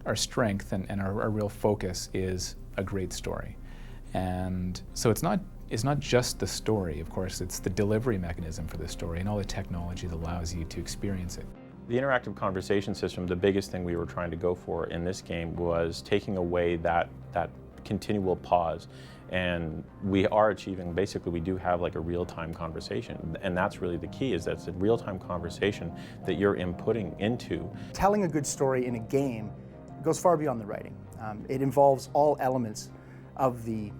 our strength and our real focus is a great story. And so it's not just the story, of course, it's the delivery mechanism for the story and all the technology that allows you to experience it. The interactive conversation system, the biggest thing we were trying to go for in this game was taking away that continual pause. And we are achieving, basically we do have like a real-time conversation, and that's really the key, is that's a real-time conversation that you're inputting into. Telling a good story in a game goes far beyond the writing. It involves all elements of the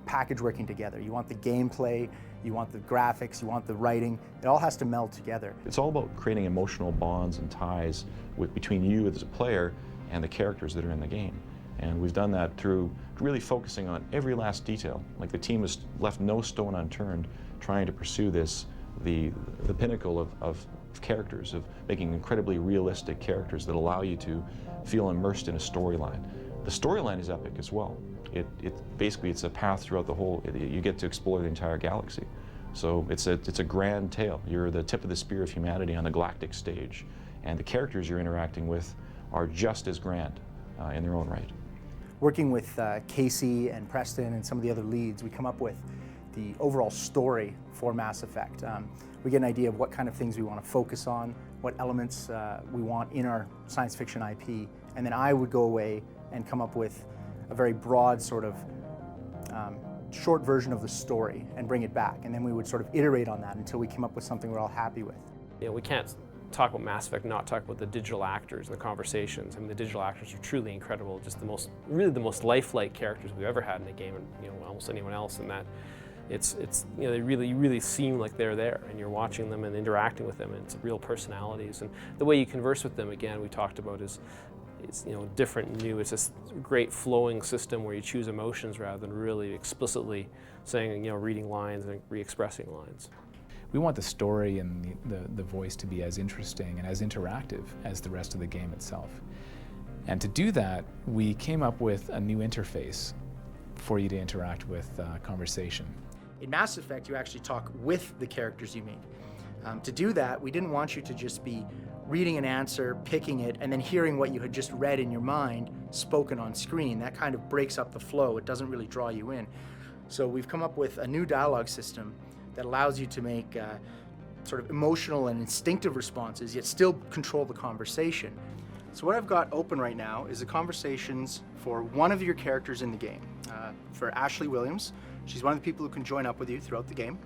package working together. You want the gameplay, you want the graphics, you want the writing. It all has to meld together. It's all about creating emotional bonds and ties between you as a player and the characters that are in the game. And we've done that through really focusing on every last detail. Like, the team has left no stone unturned trying to pursue the pinnacle of characters, of making incredibly realistic characters that allow you to feel immersed in a storyline. The storyline is epic as well. Basically it's a path throughout the whole, you get to explore the entire galaxy. So it's a grand tale. You're the tip of the spear of humanity on the galactic stage, and the characters you're interacting with are just as grand in their own right. Working with Casey and Preston and some of the other leads, we come up with the overall story for Mass Effect. We get an idea of what kind of things we want to focus on, what elements we want in our science fiction IP, and then I would go away and come up with a very broad sort of short version of the story and bring it back, and then we would sort of iterate on that until we came up with something we're all happy with. You know, we can't talk about Mass Effect, not talk about the digital actors and the conversations. I mean, the digital actors are truly incredible, just really the most lifelike characters we've ever had in a game, and almost anyone else. In that, it's they really seem like they're there, and you're watching them and interacting with them, and it's real personalities. And the way you converse with them, again, we talked about it's different and new. It's this great flowing system where you choose emotions rather than really explicitly saying, reading lines and re-expressing lines. We want the story and the voice to be as interesting and as interactive as the rest of the game itself. And to do that, we came up with a new interface for you to interact with conversation. In Mass Effect, you actually talk with the characters you meet. To do that, we didn't want you to just be reading an answer, picking it, and then hearing what you had just read in your mind spoken on screen. That kind of breaks up the flow. It doesn't really draw you in. So we've come up with a new dialogue system that allows you to make sort of emotional and instinctive responses, yet still control the conversation. So what I've got open right now is the conversations for one of your characters in the game. For Ashley Williams, she's one of the people who can join up with you throughout the game.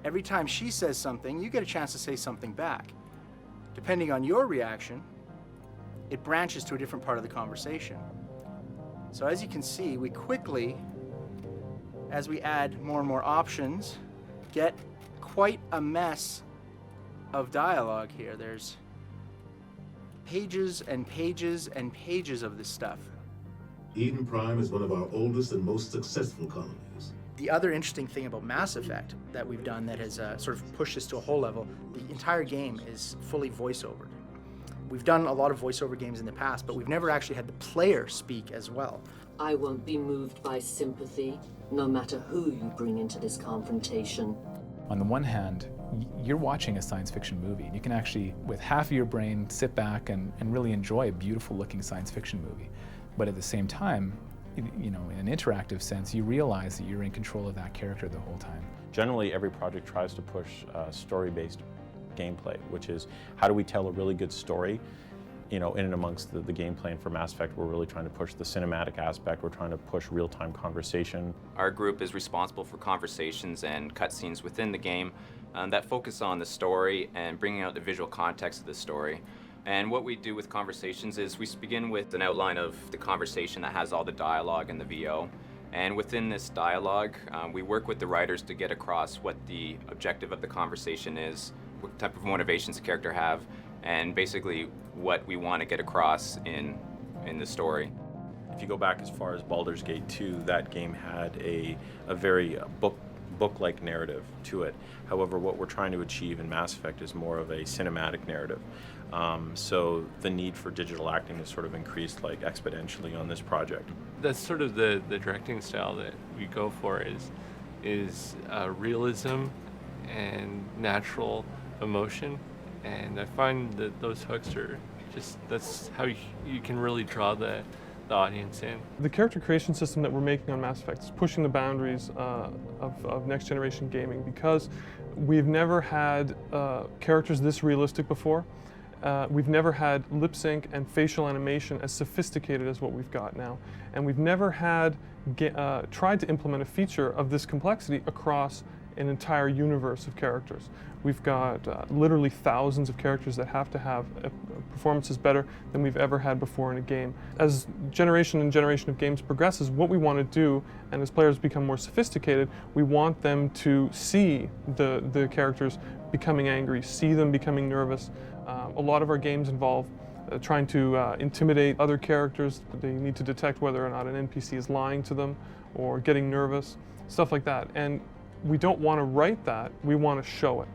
Every time she says something, you get a chance to say something back. Depending on your reaction, it branches to a different part of the conversation. So as you can see, we quickly, as we add more and more options, get quite a mess of dialogue here. There's pages and pages and pages of this stuff. Eden Prime is one of our oldest and most successful colonies. The other interesting thing about Mass Effect that we've done that has sort of pushed this to a whole level, the entire game is fully voiceovered. We've done a lot of voiceover games in the past, but we've never actually had the player speak as well. I won't be moved by sympathy, no matter who you bring into this confrontation. On the one hand, you're watching a science fiction movie, and you can actually, with half of your brain, sit back and really enjoy a beautiful looking science fiction movie. But at the same time, in an interactive sense, you realize that you're in control of that character the whole time. Generally, every project tries to push story-based gameplay, which is how do we tell a really good story, in and amongst the gameplay. And for Mass Effect, we're really trying to push the cinematic aspect. We're trying to push real-time conversation. Our group is responsible for conversations and cutscenes within the game that focus on the story and bringing out the visual context of the story. And what we do with conversations is we begin with an outline of the conversation that has all the dialogue and the VO. And within this dialogue, we work with the writers to get across what the objective of the conversation is, what type of motivations the character have, and basically what we want to get across in the story. If you go back as far as Baldur's Gate 2, that game had a very book-like narrative to it. However, what we're trying to achieve in Mass Effect is more of a cinematic narrative. So the need for digital acting has sort of increased exponentially on this project. That's sort of the directing style that we go for is realism and natural emotion, and I find that those hooks are that's how you can really draw the audience in. The character creation system that we're making on Mass Effect is pushing the boundaries of next generation gaming, because we've never had characters this realistic before. We've never had lip sync and facial animation as sophisticated as what we've got now. And we've never had tried to implement a feature of this complexity across an entire universe of characters. We've got literally thousands of characters that have to have performances better than we've ever had before in a game. As generation and generation of games progresses, what we want to do, and as players become more sophisticated, we want them to see the characters becoming angry, see them becoming nervous. A lot of our games involve trying to intimidate other characters. They need to detect whether or not an NPC is lying to them or getting nervous, stuff like that. And we don't want to write that, we want to show it.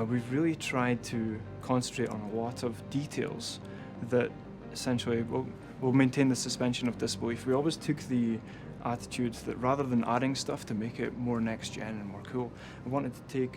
We've really tried to concentrate on a lot of details that essentially will maintain the suspension of disbelief. We always took the attitude that rather than adding stuff to make it more next gen and more cool, we wanted to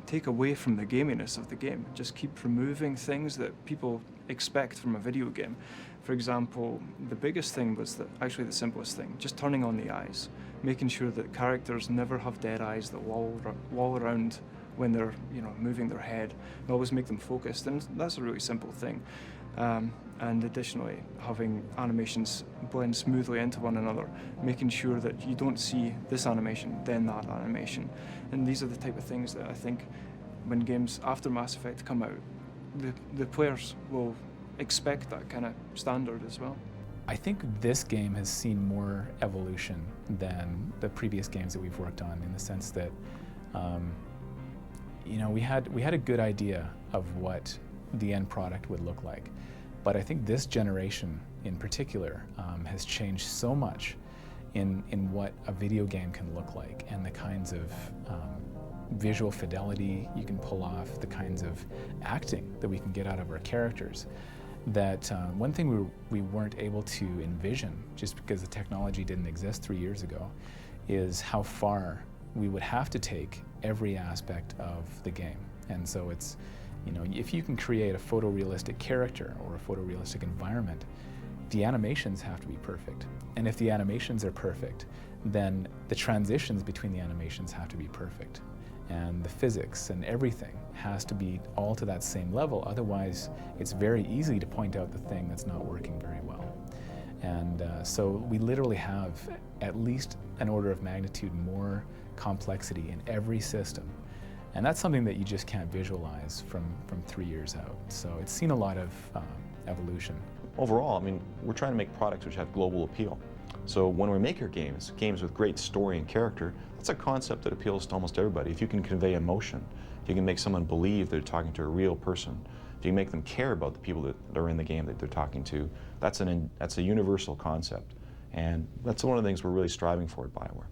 take away from the gaminess of the game, just keep removing things that people expect from a video game. For example, the biggest thing was actually the simplest thing, just turning on the eyes, making sure that characters never have dead eyes that wall around when they're moving their head. We always make them focused, and that's a really simple thing. And additionally, having animations blend smoothly into one another, making sure that you don't see this animation, then that animation. And these are the type of things that I think when games after Mass Effect come out, the players will expect that kind of standard as well. I think this game has seen more evolution than the previous games that we've worked on, in the sense that we had a good idea of what the end product would look like. But I think this generation in particular has changed so much in what a video game can look like, and the kinds of visual fidelity you can pull off, the kinds of acting that we can get out of our characters, that one thing we weren't able to envision, just because the technology didn't exist 3 years ago, is how far we would have to take every aspect of the game. And so it's, if you can create a photorealistic character or a photorealistic environment, the animations have to be perfect. And if the animations are perfect, then the transitions between the animations have to be perfect. And the physics and everything has to be all to that same level. Otherwise, it's very easy to point out the thing that's not working very well. And so we literally have at least an order of magnitude more complexity in every system. And that's something that you just can't visualize from 3 years out. So it's seen a lot of evolution. Overall, we're trying to make products which have global appeal. So when we make our games with great story and character, that's a concept that appeals to almost everybody. If you can convey emotion, if you can make someone believe they're talking to a real person, if you can make them care about the people that are in the game that they're talking to, that's a universal concept. And that's one of the things we're really striving for at BioWare.